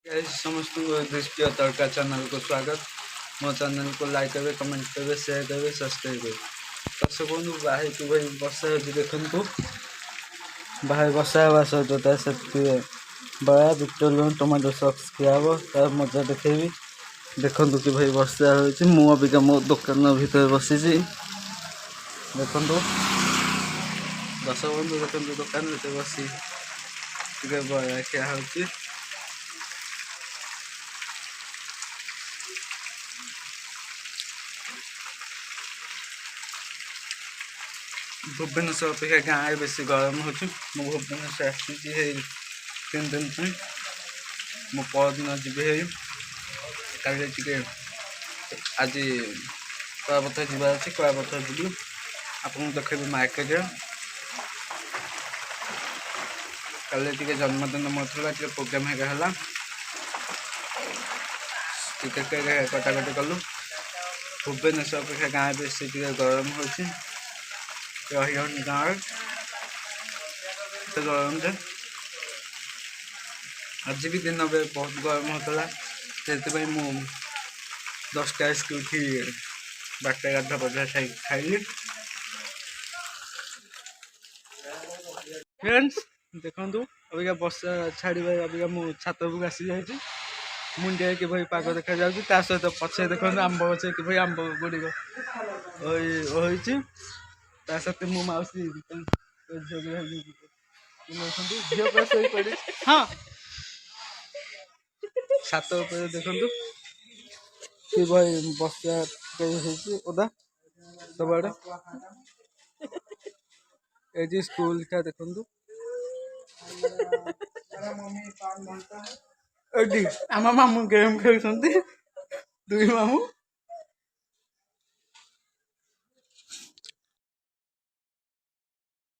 Guys समस्त दृष्टि तड़का channel को स्वागत। मो चैनल को लाइक करेंगे, कमेंट करेंगे, शेयर करेंगे, सब्सक्राइब करेंगे। दर्शक बंधु बाहर की भाई वर्षा होती देखु बाहर वर्षा हवा सहित से बड़ा विक्टोरियन टमाटो सॉस किया तार मजा देखेबी। देखु कि भाई वर्षा हो अबिका मो दुकान भीतर बसी देखु दर्शक बंधु देखु दुकान भीतर बसी बड़ा क्या हो भुवनेश्वर अपेक्षा गाँव बेस गरम हो भुवनेश्वर आसी 3 दिन मु परदिन जी आज कलापथर जावार अच्छे कलापथर जी आपको देखेबी मार्केट कल जन्मदिन मोर प्रोग्राम है कटाकटी कलु भुवनेश्वर अपेक्षा गाँव बेस गरम हो गाँव गरम जे आज भी दिन में बहुत गरम होता से मु 10टा उठी 12टा गाधा बजा खाइली। फ्रेंड्स देखु अबिका वर्षा छाड़ी अबिका मु छात उपरକୁ आसी जाइए मुंडिया कि भाई पाग देखा जा सहित पछे देखो आंब गचे कि भाई आंब गुड़िक सहित मो मौसी झील पड़े हाँ छात देखु कि भाई वर्षा ओदा सब आड़े ये स्कूल था देखु आम मामू गेम खेल 2 मामू